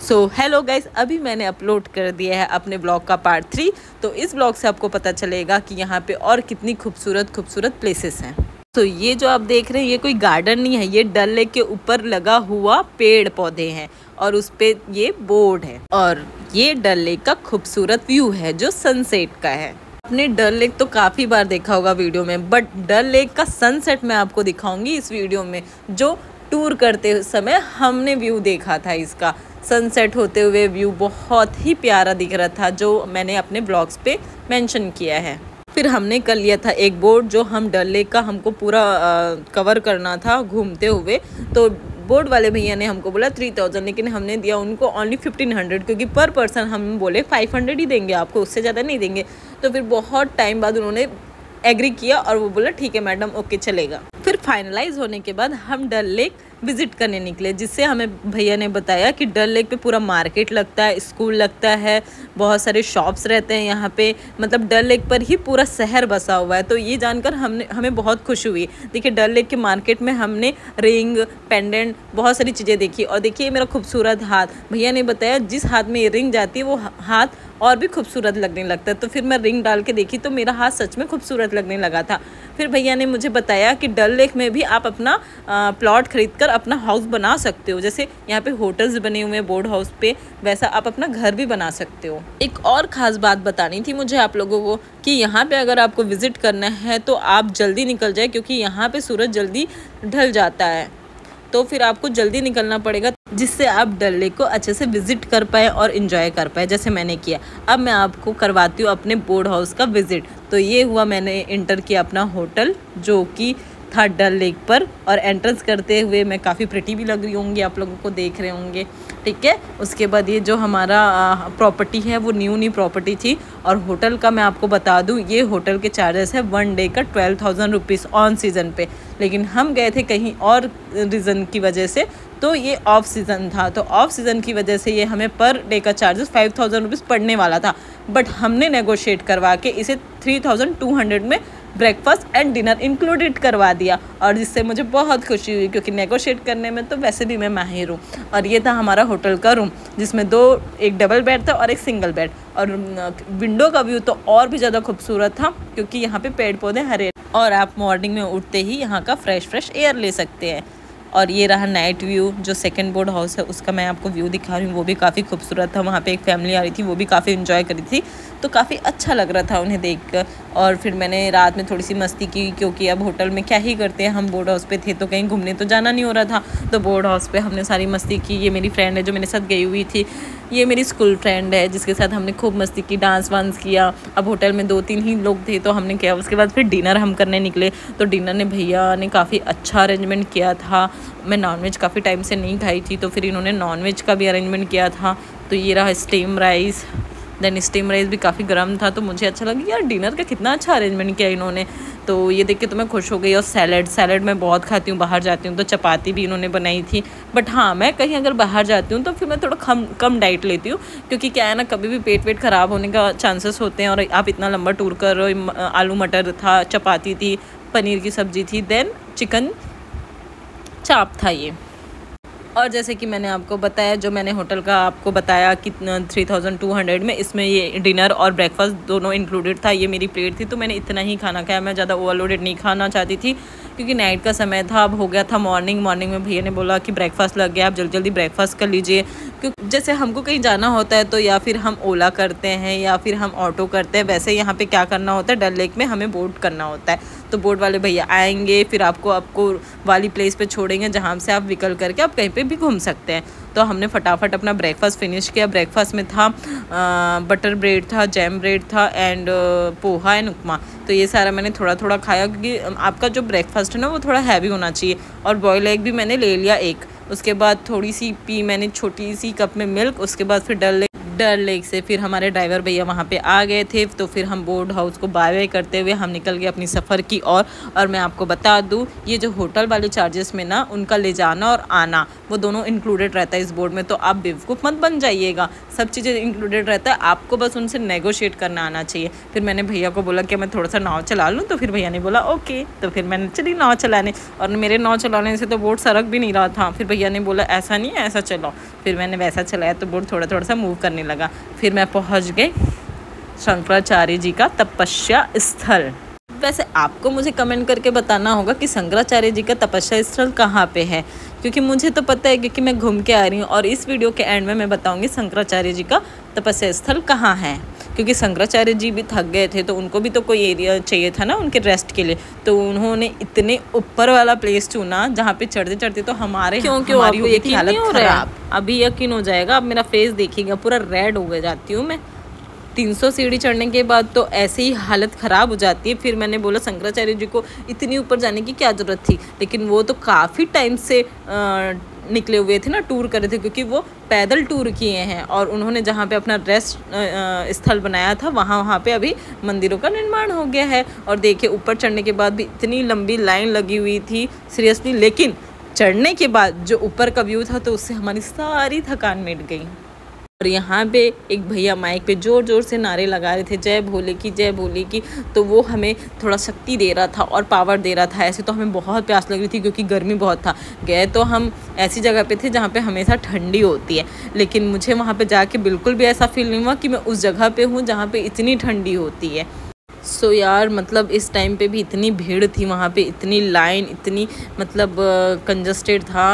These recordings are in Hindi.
हेलो गाइस, अभी मैंने अपलोड कर दिया है अपने ब्लॉग का पार्ट 3। तो इस ब्लॉग से आपको पता चलेगा कि यहाँ पे और कितनी खूबसूरत खूबसूरत प्लेसेस हैं। ये जो आप देख रहे हैं ये कोई गार्डन नहीं है, ये डल लेक के ऊपर लगा हुआ पेड़ पौधे हैं और उस पे ये बोर्ड है। और ये डल लेक का खूबसूरत व्यू है जो सनसेट का है। आपने डल लेक तो काफ़ी बार देखा होगा वीडियो में, बट डल लेक का सनसेट मैं आपको दिखाऊंगी इस वीडियो में। जो टूर करते समय हमने व्यू देखा था, इसका सनसेट होते हुए व्यू बहुत ही प्यारा दिख रहा था, जो मैंने अपने ब्लॉग्स पे मेंशन किया है। फिर हमने कर लिया था एक बोर्ड, जो हम डल लेक का हमको पूरा कवर करना था घूमते हुए। तो बोर्ड वाले भैया ने हमको बोला 3000, लेकिन हमने दिया उनको ओनली 1500, क्योंकि पर पर्सन हम बोले 500 ही देंगे आपको, उससे ज़्यादा नहीं देंगे। तो फिर बहुत टाइम बाद उन्होंने एग्री किया और वो बोला ठीक है मैडम, ओके चलेगा। फिर फाइनलाइज होने के बाद हम डल लेक विजिट करने निकले, जिससे हमें भैया ने बताया कि डल लेक पे पूरा मार्केट लगता है, स्कूल लगता है, बहुत सारे शॉप्स रहते हैं यहाँ पे, मतलब डल लेक पर ही पूरा शहर बसा हुआ है। तो ये जानकर हमें बहुत खुशी हुई। देखिए डल लेक के मार्केट में हमने रिंग, पेंडेंट, बहुत सारी चीज़ें देखी। और देखिए मेरा खूबसूरत हाथ, भैया ने बताया जिस हाथ में ये रिंग जाती है वो हाथ और भी खूबसूरत लगने लगता है। तो फिर मैं रिंग डाल के देखी तो मेरा हाथ सच में खूबसूरत लगने लगा था। फिर भैया ने मुझे बताया कि डल लेक में भी आप अपना प्लॉट खरीद कर अपना हाउस बना सकते हो। जैसे यहाँ पे होटल्स बने हुए हैं बोर्ड हाउस पे, वैसा आप अपना घर भी बना सकते हो। एक और ख़ास बात बतानी थी मुझे आप लोगों को कि यहाँ पे अगर आपको विज़िट करना है तो आप जल्दी निकल जाए, क्योंकि यहाँ पे सूरज जल्दी ढल जाता है। तो फिर आपको जल्दी निकलना पड़ेगा, जिससे आप डल लेक को अच्छे से विज़िट कर पाए और इन्जॉय कर पाए, जैसे मैंने किया। अब मैं आपको करवाती हूँ अपने बोर्ड हाउस का विज़िट। तो ये हुआ, मैंने इंटर किया अपना होटल, जो कि था डल लेक पर। और एंट्रेंस करते हुए मैं काफ़ी प्रिटी भी लग रही होंगी, आप लोगों को देख रहे होंगे, ठीक है। उसके बाद ये जो हमारा प्रॉपर्टी है वो न्यू प्रॉपर्टी थी। और होटल का मैं आपको बता दूं, ये होटल के चार्जेस है 1 डे का 12,000 रुपीज़ ऑन सीज़न पे। लेकिन हम गए थे कहीं और रीज़न की वजह से, तो ये ऑफ सीज़न था। तो ऑफ सीज़न की वजह से ये हमें पर डे का चार्जेस 5,000 रुपीज़ पड़ने वाला था, बट हमने नेगोशिएट करवा के इसे 3,200 में ब्रेकफास्ट एंड डिनर इंक्लूडेड करवा दिया। और जिससे मुझे बहुत खुशी हुई, क्योंकि नेगोशिएट करने में तो वैसे भी मैं माहिर हूँ। और ये था हमारा होटल का रूम, जिसमें एक डबल बेड था और एक सिंगल बेड। और विंडो का व्यू तो और भी ज़्यादा खूबसूरत था, क्योंकि यहाँ पे पेड़ पौधे हरे, और आप मॉर्निंग में उठते ही यहाँ का फ्रेश एयर ले सकते हैं। और ये रहा नाइट व्यू, जो सेकंड बोर्ड हाउस है उसका मैं आपको व्यू दिखा रही हूँ, वो भी काफ़ी खूबसूरत था। वहाँ पे एक फैमिली आ रही थी, वो भी काफ़ी एंजॉय करी थी, तो काफ़ी अच्छा लग रहा था उन्हें देखकर। और फिर मैंने रात में थोड़ी सी मस्ती की, क्योंकि अब होटल में क्या ही करते हैं, हम बोर्ड हाउस पे थे तो कहीं घूमने तो जाना नहीं हो रहा था। तो बोर्ड हाउस पे हमने सारी मस्ती की। ये मेरी फ्रेंड है जो मेरे साथ गई हुई थी, ये मेरी स्कूल फ्रेंड है जिसके साथ हमने खूब मस्ती की, डांस वांस किया। अब होटल में 2-3 ही लोग थे तो हमने किया। उसके बाद फिर डिनर हम करने निकले। तो डिनर ने भैया ने काफ़ी अच्छा अरेंजमेंट किया था। मैं नॉनवेज काफ़ी टाइम से नहीं खाई थी, तो फिर इन्होंने नॉनवेज का भी अरेंजमेंट किया था। तो ये रहा steam rice, then steam rice भी काफ़ी गर्म था, तो मुझे अच्छा लगा यार डिनर का कितना अच्छा अरेंजमेंट किया इन्होंने। तो ये देख के तो मैं खुश हो गई। और सैलड मैं बहुत खाती हूँ, बाहर जाती हूँ तो चपाती भी इन्होंने बनाई थी। बट हाँ, मैं कहीं अगर बाहर जाती हूँ तो फिर मैं थोड़ा कम डाइट लेती हूँ, क्योंकि क्या है ना, कभी भी पेट ख़राब होने का चांसेस होते हैं। और आप इतना लंबा टूर कर रहे हो, आलू मटर था, चपाती थी, पनीर की सब्ज़ी थी, देन चिकन चाप था ये। और जैसे कि मैंने आपको बताया, जो मैंने होटल का आपको बताया कि 3,200 में, इसमें ये डिनर और ब्रेकफास्ट दोनों इंक्लूडेड था। ये मेरी प्लेट थी तो मैंने इतना ही खाना खाया, मैं ज़्यादा ओवरलोडेड नहीं खाना चाहती थी, क्योंकि नाइट का समय था। अब हो गया था मॉर्निंग में भैया ने बोला कि ब्रेकफास्ट लग गया, आप जल्दी ब्रेकफास्ट कर लीजिए। क्योंकि जैसे हमको कहीं जाना होता है तो या फिर हम ओला करते हैं या फिर हम ऑटो करते हैं, वैसे यहाँ पे क्या करना होता है, डल लेक में हमें बोट करना होता है। तो बोट वाले भैया आएंगे, फिर आपको वाली प्लेस पे छोड़ेंगे जहाँ से आप निकल करके आप कहीं पे भी घूम सकते हैं। तो हमने फटाफट अपना ब्रेकफास्ट फिनिश किया। ब्रेकफास्ट में था बटर ब्रेड था, जैम ब्रेड था, एंड पोहा एंड उपमा। तो ये सारा मैंने थोड़ा खाया, क्योंकि आपका जो ब्रेकफास्ट है ना वो थोड़ा हैवी होना चाहिए। और बॉयल एग भी मैंने ले लिया एक। उसके बाद थोड़ी सी पी मैंने छोटी सी कप में मिल्क। उसके बाद फिर डल लेक से। फिर हमारे ड्राइवर भैया वहाँ पे आ गए थे, तो फिर हम बोट हाउस को बाय बाय करते हुए हम निकल गए अपनी सफ़र की ओर। और मैं आपको बता दूँ, ये जो होटल वाले चार्जेस में ना, उनका ले जाना और आना वो दोनों इंक्लूडेड रहता है इस बोर्ड में। तो आप बेवकूफ़ मत बन जाइएगा, सब चीज़ें इंक्लूडेड रहता है, आपको बस उनसे नेगोशिएट करना आना चाहिए। फिर मैंने भैया को बोला कि मैं थोड़ा सा नाव चला लूँ, तो फिर भैया ने बोला ओके। तो फिर मैंने चली नाव चलाने, और मेरे नाव चलाने से तो बोट सरक भी नहीं रहा था। फिर भैया ने बोला ऐसा नहीं है, ऐसा चलाओ। फिर मैंने वैसा चलाया तो बोट थोड़ा थोड़ा सा मूव करने लगा। फिर मैं पहुंच गई शंकराचार्य जी का तपस्या स्थल। वैसे आपको मुझे कमेंट करके बताना होगा कि शंकराचार्य जी का तपस्या स्थल कहाँ पे है, क्योंकि मुझे तो पता है क्योंकि मैं घूम के आ रही हूँ। और इस वीडियो के एंड में मैं बताऊँगी शंकराचार्य जी का तपस्या स्थल कहाँ है, क्योंकि शंकराचार्य जी भी थक गए थे, तो उनको भी तो कोई एरिया चाहिए था ना उनके रेस्ट के लिए। तो उन्होंने इतने ऊपर वाला प्लेस चुना जहाँ पे चढ़ते चढ़ते तो हमारी हालत खराब। अभी यकीन हो जाएगा, अब मेरा फेस देखिएगा, पूरा रेड हो गया जाती हूँ मैं। 300 सीढ़ी चढ़ने के बाद तो ऐसे ही हालत ख़राब हो जाती है। फिर मैंने बोला शंकराचार्य जी को इतनी ऊपर जाने की क्या ज़रूरत थी, लेकिन वो तो काफ़ी टाइम से निकले हुए थे ना, टूर कर रहे थे, क्योंकि वो पैदल टूर किए हैं। और उन्होंने जहाँ पे अपना रेस्ट स्थल बनाया था वहाँ पे अभी मंदिरों का निर्माण हो गया है। और देखिए ऊपर चढ़ने के बाद भी इतनी लंबी लाइन लगी हुई थी सीरियसली, लेकिन चढ़ने के बाद जो ऊपर का व्यू था तो उससे हमारी सारी थकान मिट गई। और यहाँ पे एक भैया माइक पे ज़ोर ज़ोर से नारे लगा रहे थे, जय भोले की, जय भोले की। तो वो हमें थोड़ा शक्ति दे रहा था और पावर दे रहा था। ऐसे तो हमें बहुत प्यास लग रही थी क्योंकि गर्मी बहुत था। गए तो हम ऐसी जगह पे थे जहाँ पे हमेशा ठंडी होती है, लेकिन मुझे वहाँ पे जाके बिल्कुल भी ऐसा फील नहीं हुआ कि मैं उस जगह पे हूँ जहाँ पे इतनी ठंडी होती है। सो यार मतलब इस टाइम पे भी इतनी भीड़ थी वहाँ पे, इतनी लाइन, इतनी मतलब कंजस्टेड था।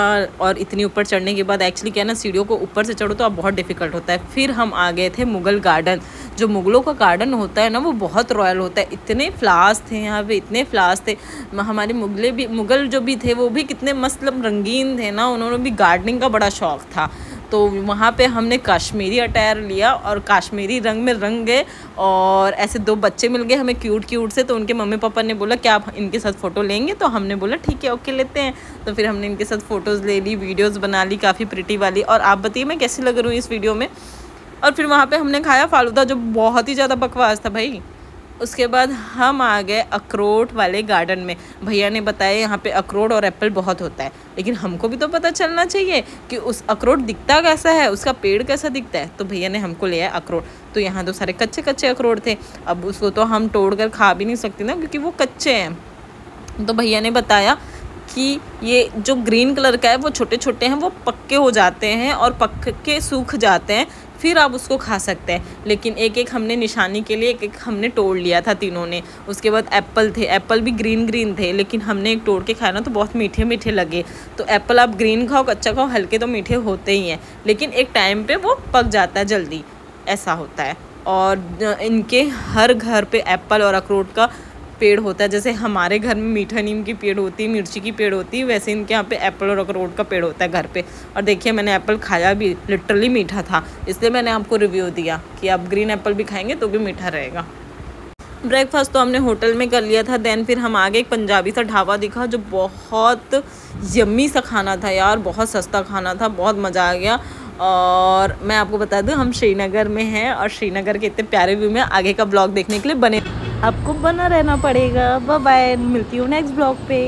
और इतनी ऊपर चढ़ने के बाद एक्चुअली क्या है ना, सीढ़ियों को ऊपर से चढ़ो तो अब बहुत डिफ़िकल्ट होता है। फिर हम आ गए थे मुग़ल गार्डन। जो मुग़लों का गार्डन होता है ना, वो बहुत रॉयल होता है। इतने फ्लावर्स थे यहाँ पे, इतने फ्लावर्स थे। हमारे मुग़ल जो भी थे वो भी कितने मस्त रंगीन थे ना, उन्होंने भी गार्डनिंग का बड़ा शौक़ था। तो वहाँ पे हमने कश्मीरी अटायर लिया और कश्मीरी रंग में रंग गए। और ऐसे 2 बच्चे मिल गए हमें क्यूट क्यूट से, तो उनके मम्मी पापा ने बोला क्या आप इनके साथ फ़ोटो लेंगे, तो हमने बोला ठीक है ओके लेते हैं। तो फिर हमने इनके साथ फ़ोटोज़ ले ली, वीडियोज़ बना ली काफ़ी प्रिटी वाली। और आप बताइए मैं कैसी लग रही हूँ इस वीडियो में। और फिर वहाँ पे हमने खाया फालूदा, जो बहुत ही ज़्यादा बकवास था भाई। उसके बाद हम आ गए अखरोट वाले गार्डन में। भैया ने बताया यहाँ पे अखरोट और एप्पल बहुत होता है, लेकिन हमको भी तो पता चलना चाहिए कि उस अखरोट दिखता कैसा है, उसका पेड़ कैसा दिखता है। तो भैया ने हमको ले आया अखरोट। तो यहाँ तो सारे कच्चे कच्चे अखरोट थे, अब उसको तो हम तोड़ कर खा भी नहीं सकते ना, क्योंकि वो कच्चे हैं। तो भैया ने बताया कि ये जो ग्रीन कलर का है वो छोटे छोटे हैं, वो पक्के हो जाते हैं और पक के सूख जाते हैं, फिर आप उसको खा सकते हैं। लेकिन एक एक हमने निशानी के लिए एक एक हमने तोड़ लिया था तीनों ने। उसके बाद एप्पल थे, एप्पल भी ग्रीन ग्रीन थे, लेकिन हमने एक तोड़ के खाया ना तो बहुत मीठे मीठे लगे। तो एप्पल आप ग्रीन खाओ कच्चा खाओ, हल्के तो मीठे होते ही हैं, लेकिन एक टाइम पे वो पक जाता है जल्दी, ऐसा होता है। और इनके हर घर पे एप्पल और अखरोट का पेड़ होता है। जैसे हमारे घर में मीठा नीम की पेड़ होती है, मिर्ची की पेड़ होती है, वैसे इनके यहाँ पे एप्पल और अखरोट का पेड़ होता है घर पे। और देखिए मैंने एप्पल खाया भी, लिटरली मीठा था, इसलिए मैंने आपको रिव्यू दिया कि आप ग्रीन एप्पल भी खाएंगे तो भी मीठा रहेगा। ब्रेकफास्ट तो हमने होटल में कर लिया था। देन फिर हम आगे एक पंजाबी सा ढाबा दिखा जो बहुत यम्मी सा खाना था यार, बहुत सस्ता खाना था, बहुत मज़ा आ गया। और मैं आपको बता दूं हम श्रीनगर में हैं और श्रीनगर के इतने प्यारे व्यू में आगे का ब्लॉग देखने के लिए आपको बना रहना पड़ेगा। बाय बाय, मिलती हूँ नेक्स्ट ब्लॉग पे।